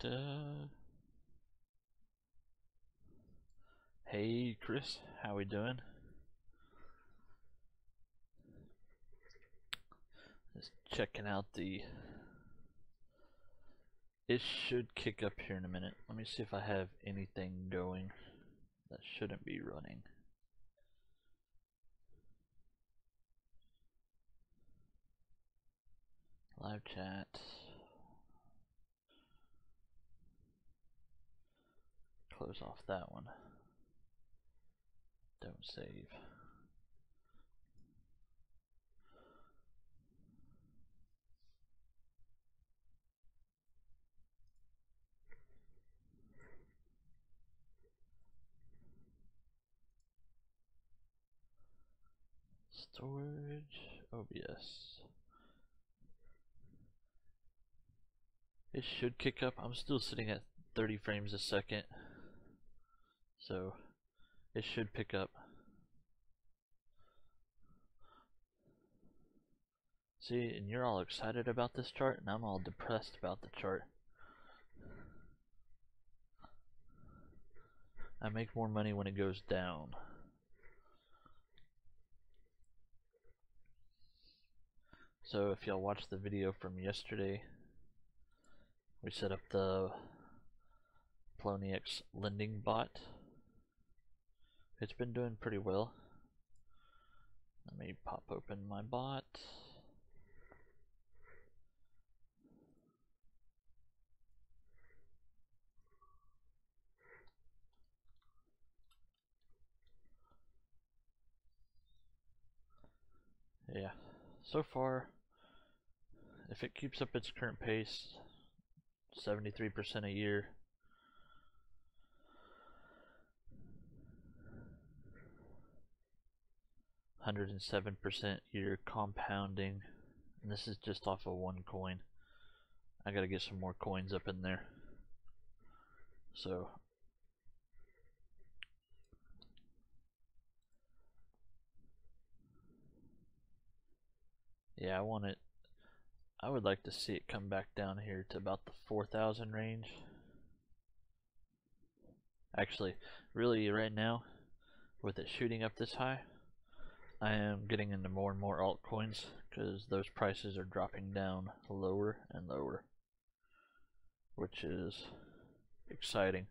Hey Chris, how we doing? Just checking out the... It should kick up here in a minute. Let me see if I have anything going that shouldn't be running. Live chat. Close off that one. Don't save. Storage, OBS. It should kick up. I'm still sitting at 30 frames a second, so it should pick up. See, and you're all excited about this chart, and I'm all depressed about the chart. I make more money when it goes down. So if y'all watched the video from yesterday, we set up the Poloniex lending bot. It's been doing pretty well. Let me pop open my bot. Yeah, so far, if it keeps up its current pace, 73% a year, (107% year compounding), and this is just off of one coin. I gotta get some more coins up in there. So yeah, I would like to see it come back down here to about the 4,000 range. Actually, really right now, with it shooting up this high, I am getting into more and more altcoins because those prices are dropping down lower and lower, which is exciting.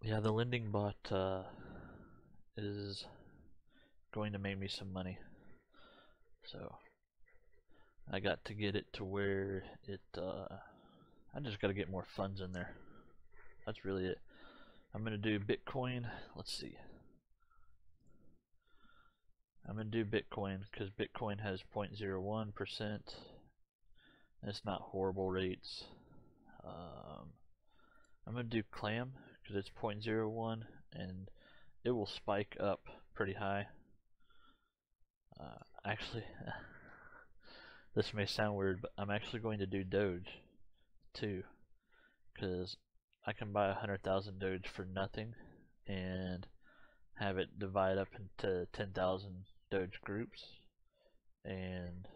Yeah, the lending bot is going to make me some money, so I got to get it to where it I just got to get more funds in there. That's really it. I'm gonna do Bitcoin. Let's see, I'm gonna do Bitcoin because Bitcoin has 0.01% and it's not horrible rates. I'm gonna do Clam because it's 0.01 and it will spike up pretty high. Actually, this may sound weird, but I'm actually going to do Doge too, because I can buy 100,000 Doge for nothing and have it divide up into 10,000 Doge groups and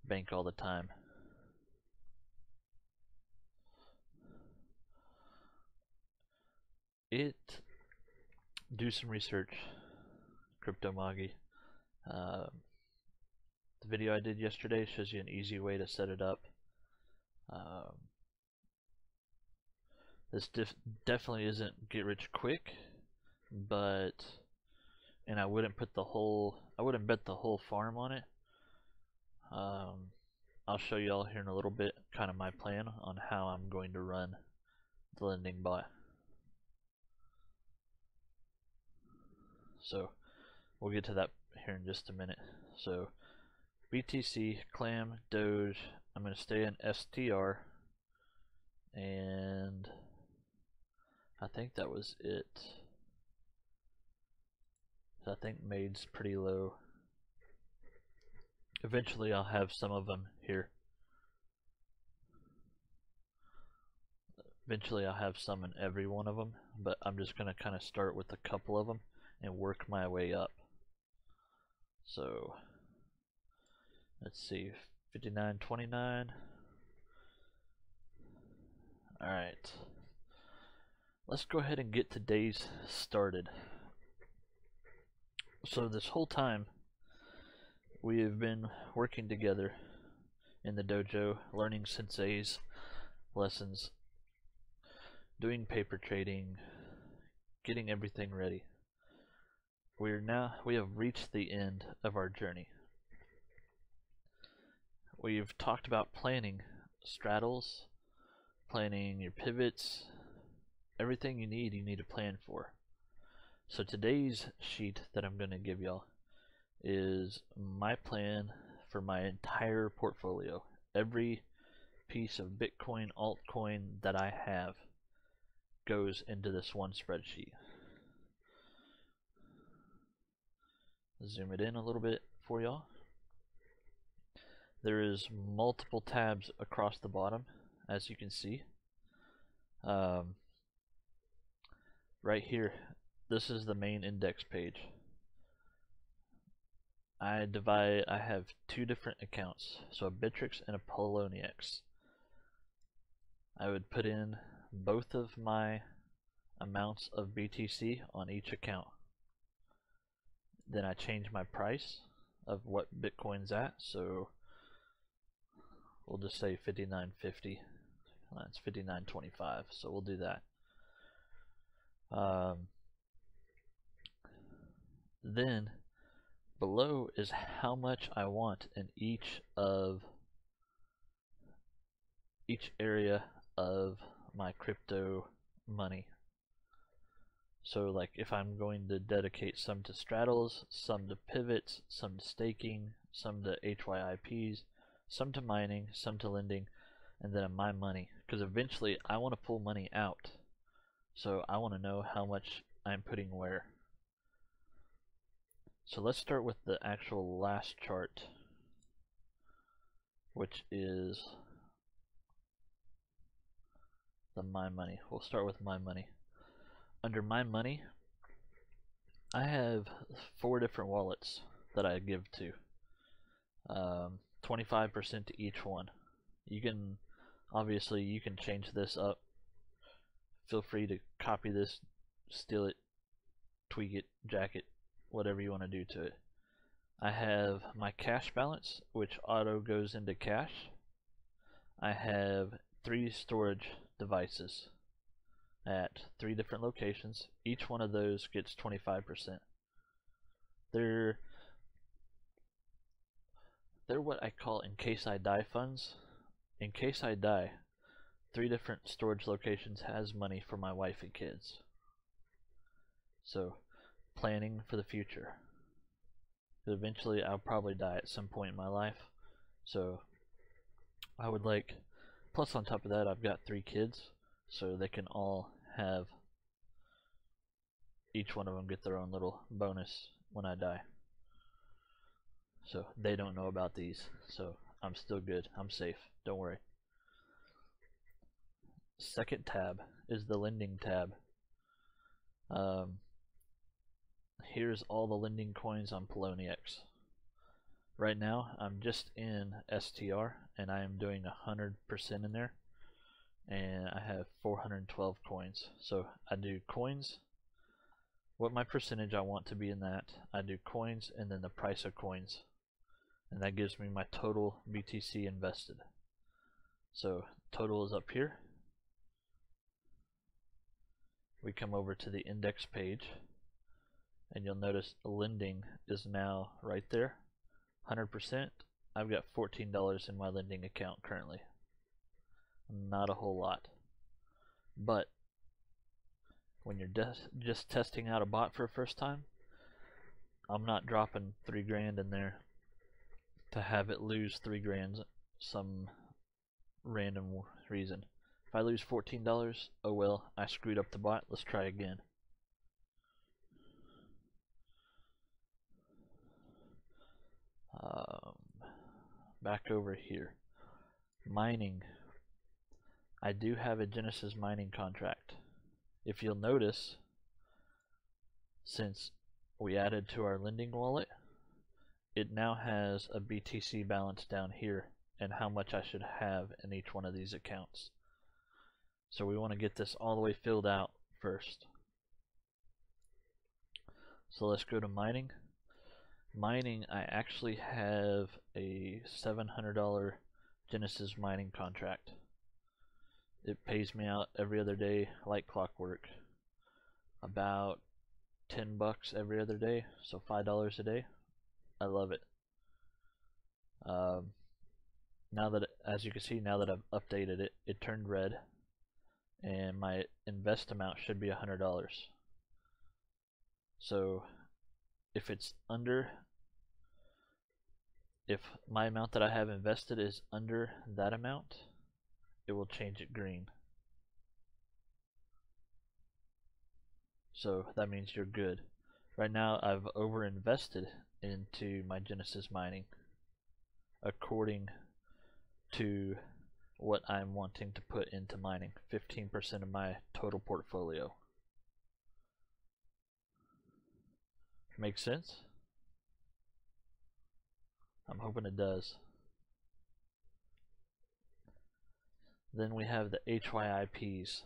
bank all the time. Do some research, Crypto Magi. The video I did yesterday shows you an easy way to set it up. This definitely isn't get rich quick, but I wouldn't bet the whole farm on it. I'll show you all here in a little bit kind of my plan on how I'm going to run the lending bot. So we'll get to that here in just a minute. So BTC, Clam, Doge, I'm going to stay in STR, and I think that was it. I think Made's pretty low. Eventually I'll have some of them here. Eventually I'll have some in every one of them, but I'm just going to kind of start with a couple of them and work my way up. So let's see, 59.29. Alright, let's go ahead and get today's started. So this whole time we have been working together in the dojo, learning sensei's lessons, doing paper trading, getting everything ready. We have reached the end of our journey. We've talked about planning straddles, planning your pivots, everything you need to plan for. So today's sheet that I'm going to give y'all is my plan for my entire portfolio. Every piece of Bitcoin altcoin that I have goes into this one spreadsheet. Zoom it in a little bit for y'all. There is multiple tabs across the bottom, as you can see. Right here, this is the main index page. I have two different accounts, so a Bittrex and a Poloniex. I would put in both of my amounts of BTC on each account. Then I change my price of what Bitcoin's at, so we'll just say 59.50. That's 59.25, so we'll do that. Then below is how much I want in each area of my crypto money. So like if I'm going to dedicate some to straddles, some to pivots, some to staking, some to HYIPs, some to mining, some to lending, and then my money. Because eventually I want to pull money out. So I want to know how much I'm putting where. So let's start with the actual last chart, which is the my money. We'll start with my money. Under my money, I have 4 different wallets that I give to. 25% to each one. Obviously you can change this up. Feel free to copy this, steal it, tweak it, jack it, whatever you want to do to it. I have my cash balance, which auto goes into cash. I have 3 storage devices at 3 different locations. Each one of those gets 25%. They're what I call in case I die funds. In case I die, 3 different storage locations has money for my wife and kids. So, planning for the future. Eventually I'll probably die at some point in my life. So, I would like, plus on top of that I've got 3 kids, so they can all have, each one of them get their own little bonus when I die. So they don't know about these, so I'm still good. I'm safe. Don't worry. Second tab is the lending tab. Here's all the lending coins on Poloniex. Right now I'm just in STR and I am doing 100% in there, and I have 412 coins. So I do coins, what my percentage I want to be in that. I do coins and then the price of coins, and that gives me my total BTC invested. So total is up here. We come over to the index page and you'll notice lending is now right there, 100%. I've got $14 in my lending account currently. Not a whole lot, but when you're just testing out a bot for the first time, I'm not dropping 3 grand in there to have it lose 3 grand some random reason. If I lose $14, oh well, I screwed up the bot. Let's try again. Back over here, mining. I do have a Genesis mining contract. If you'll notice, since we added to our lending wallet, it now has a BTC balance down here and how much I should have in each one of these accounts. So we want to get this all the way filled out first. So let's go to mining. Mining, I actually have a $700 Genesis mining contract. It pays me out every other day like clockwork. About 10 bucks every other day, so $5 a day. I love it. Now that, as you can see, now that I've updated it, it turned red, and my invest amount should be $100. So if it's under, if my amount that I have invested is under that amount, it will change it green. So that means you're good. Right now I've over invested into my Genesis mining according to what I'm wanting to put into mining, 15% of my total portfolio. Makes sense? I'm hoping it does. Then we have the HYIPs.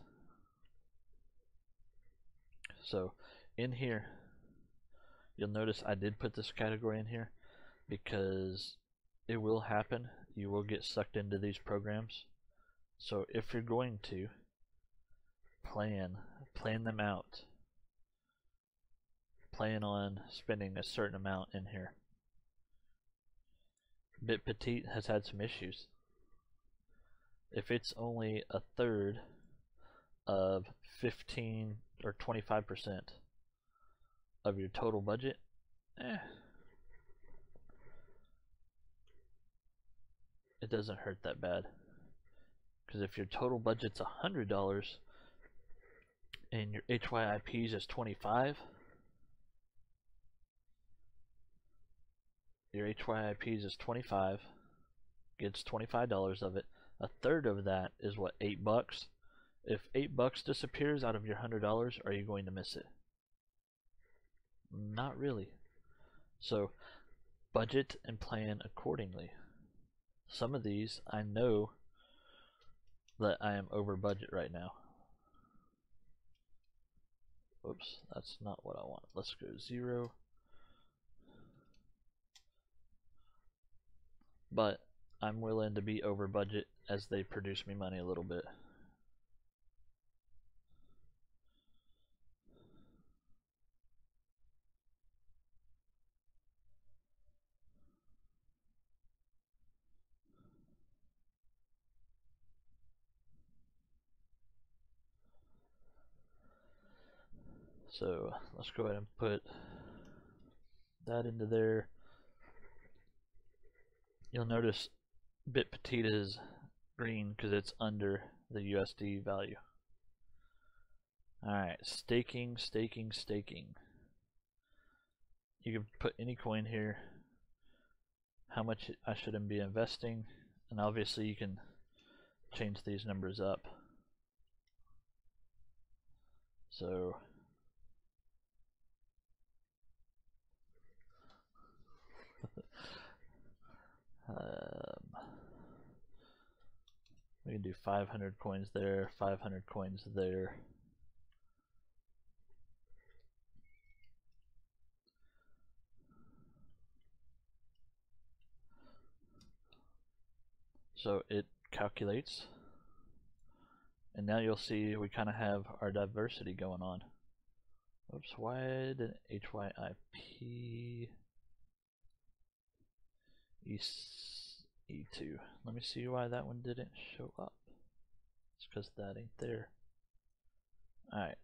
So in here, you'll notice I did put this category in here because it will happen. You will get sucked into these programs. So if you're going to plan them out. Plan on spending a certain amount in here. Bitpetite has had some issues. If it's only a third of 15 or 25% of your total budget, it doesn't hurt that bad. Because if your total budget's $100 and your HYIPs is 25, your HYIPs is 25, gets $25 of it. A third of that is what, $8? If $8 disappears out of your $100, are you going to miss it? Not really. So budget and plan accordingly. Some of these I know that I am over budget right now. Oops, that's not what I want. Let's go 0. But I'm willing to be over budget as they produce me money a little bit. So let's go ahead and put that into there. You'll notice Bitpetite is green because it's under the USD value. Alright, staking. You can put any coin here, how much I should be investing, and obviously you can change these numbers up. So we can do 500 coins there, 500 coins there. So it calculates, and now you'll see we kind of have our diversity going on. Oops, why did HYIP E2? Let me see why that one didn't show up. It's because that ain't there. Alright.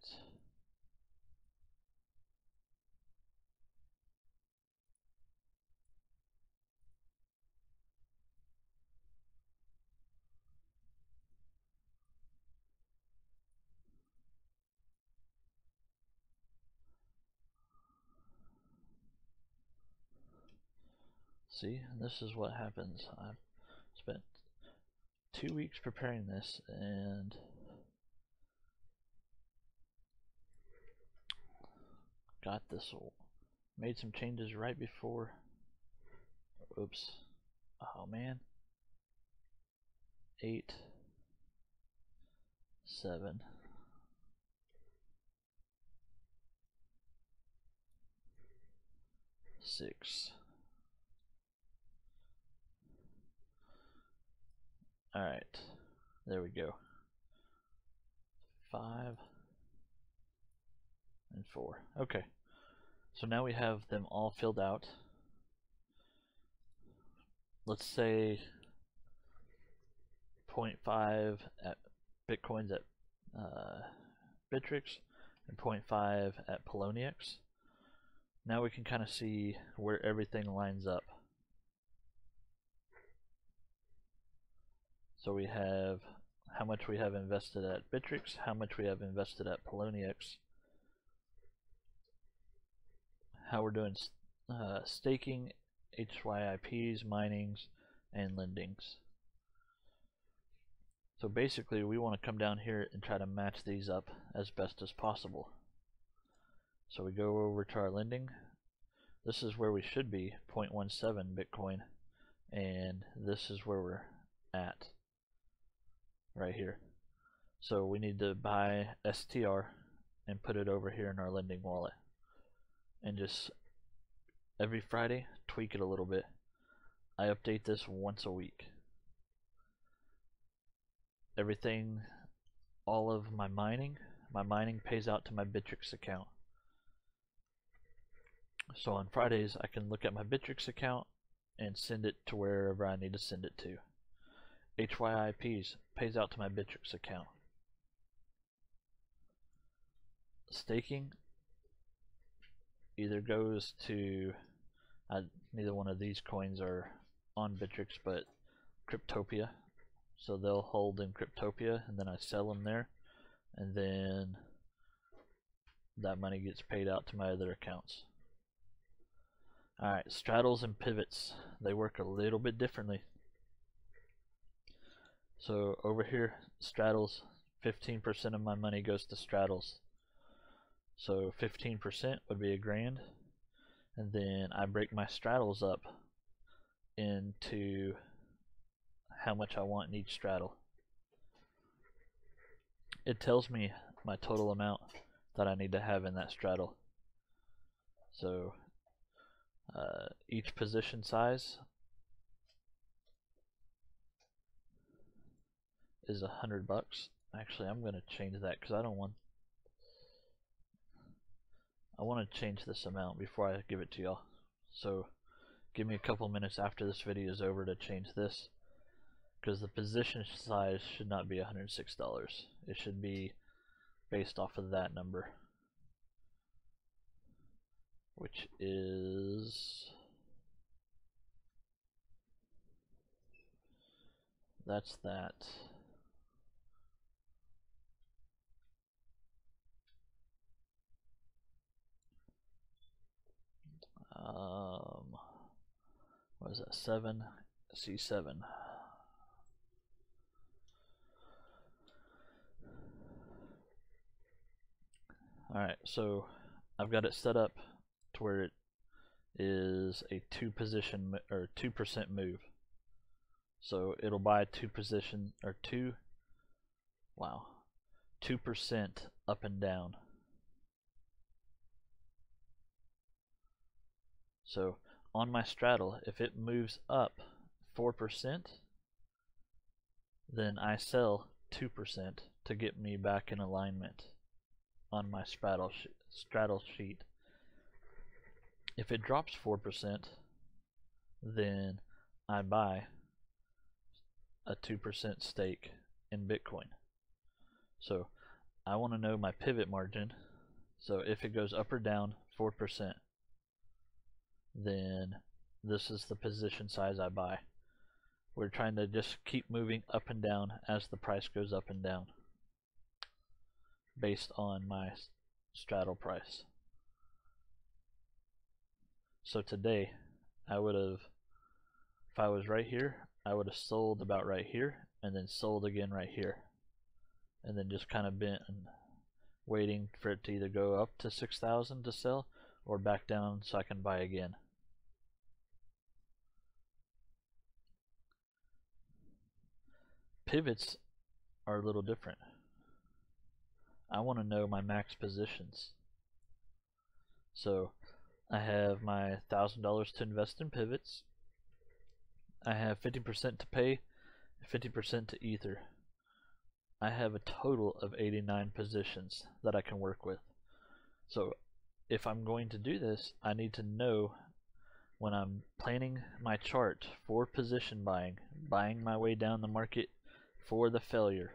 See, this is what happens. I've spent 2 weeks preparing this, and got this. Made some changes right before. Oops. Oh man. 8, 7, 6. Alright, there we go. 5 and 4. Okay, so now we have them all filled out. Let's say 0.5 at Bitcoins at Bittrex and 0.5 at Poloniex. Now we can kind of see where everything lines up. So we have how much we have invested at Bittrex, how much we have invested at Poloniex, how we're doing staking, HYIPs, minings, and lendings. So basically we want to come down here and try to match these up as best as possible. So we go over to our lending. This is where we should be, 0.17 Bitcoin, and this is where we're at right here. So we need to buy STR and put it over here in our lending wallet, and just every Friday tweak it a little bit. I update this once a week. Everything, all of my mining pays out to my Bittrex account. So on Fridays I can look at my Bittrex account and send it to wherever I need to send it to. HYIPs pays out to my Bittrex account. Staking either goes to, neither one of these coins are on Bitrex, but Cryptopia. So they'll hold in Cryptopia, and then I sell them there, and then that money gets paid out to my other accounts. Alright, straddles and pivots, they work a little bit differently. So over here, straddles, 15% of my money goes to straddles. So 15% would be $1,000, and then I break my straddles up into how much I want in each straddle. It tells me my total amount that I need to have in that straddle. So each position size is $100. Actually, I'm going to change that because I want to change this amount before I give it to y'all. So give me a couple minutes after this video is over to change this, because the position size should not be $106. It should be based off of that number, which is, that's that. What is that? 7 C7. Alright, so I've got it set up to where it is a 2% move. So it'll buy 2% up and down. So on my straddle, if it moves up 4%, then I sell 2% to get me back in alignment on my straddle sheet. If it drops 4%, then I buy a 2% stake in Bitcoin. So I want to know my pivot margin. So if it goes up or down 4%, then this is the position size I buy. We're trying to just keep moving up and down as the price goes up and down, based on my straddle price. So today I would have, if I was right here, I would have sold about right here and then sold again right here, and then just kind of been waiting for it to either go up to 6,000 to sell or back down so I can buy again. Pivots are a little different. I want to know my max positions. So I have my $1,000 to invest in pivots. I have 50% to pay, 50% to ether. I have a total of 89 positions that I can work with. So if I'm going to do this, I need to know when I'm planning my chart for position buying my way down the market for the failure,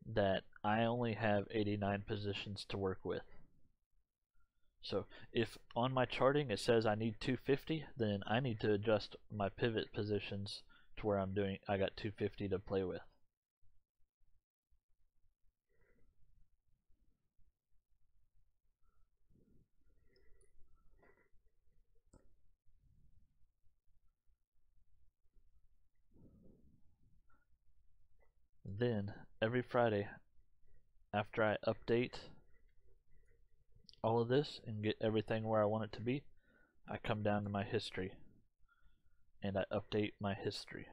that I only have 89 positions to work with. So if on my charting it says I need 250, then I need to adjust my pivot positions to where I got 250 to play with. Then every Friday after I update all of this and get everything where I want it to be, I come down to my history and I update my history.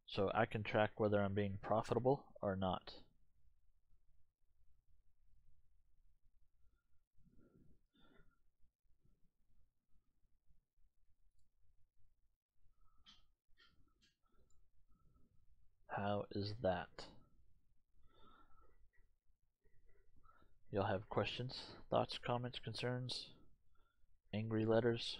So I can track whether I'm being profitable or not. How is that? Y'all have questions, thoughts, comments, concerns, angry letters?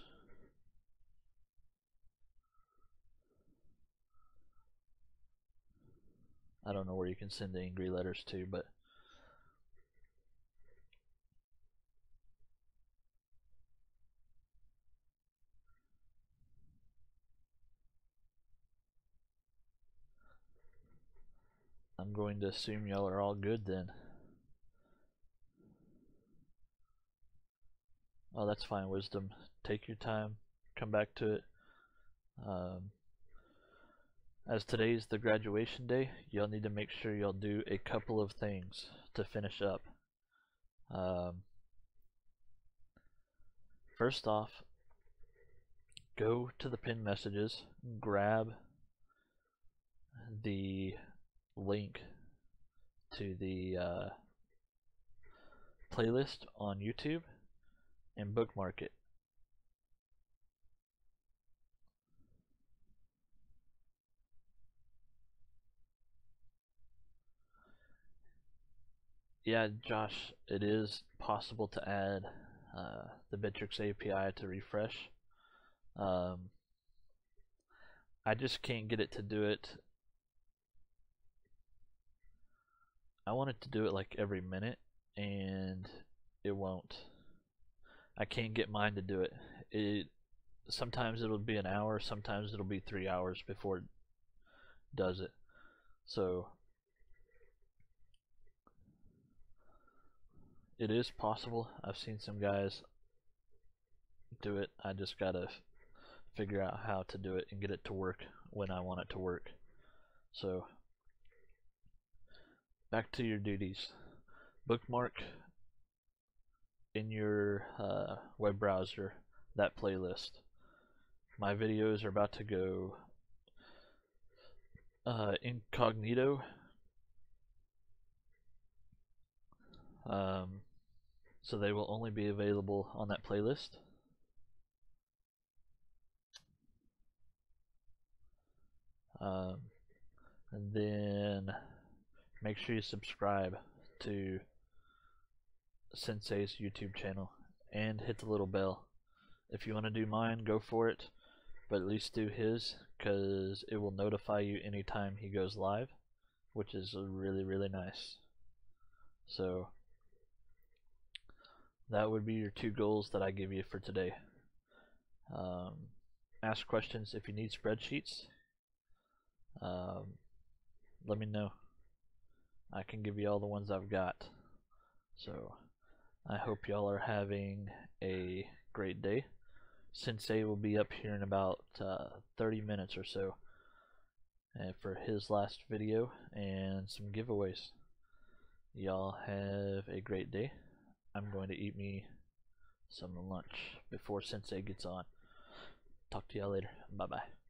I don't know where you can send the angry letters to, but I'm going to assume y'all are all good then. Oh, that's fine, Wisdom. Take your time, come back to it. As today's the graduation day, y'all need to make sure y'all do a couple of things to finish up. First off, go to the pinned messages, grab the link to the playlist on YouTube and bookmark it. Yeah, Josh, it is possible to add the Bitrix API to refresh. I just can't get it to do it. I want it to do it like every minute, and it won't. I can't get mine to do it. Sometimes it'll be an hour, sometimes it'll be 3 hours before it does it. So it is possible. I've seen some guys do it. I just gotta figure out how to do it and get it to work when I want it to work. So back to your duties. Bookmark in your web browser that playlist. My videos are about to go incognito. So they will only be available on that playlist. And then make sure you subscribe to Sensei's YouTube channel and hit the little bell. If you want to do mine, go for it, but at least do his, because it will notify you anytime he goes live, which is really, really nice. So that would be your 2 goals that I give you for today. Ask questions if you need spreadsheets. Let me know. I can give you all the ones I've got. So I hope y'all are having a great day. Sensei will be up here in about 30 minutes or so for his last video and some giveaways. Y'all have a great day. I'm going to eat me some lunch before Sensei gets on. Talk to y'all later. Bye bye.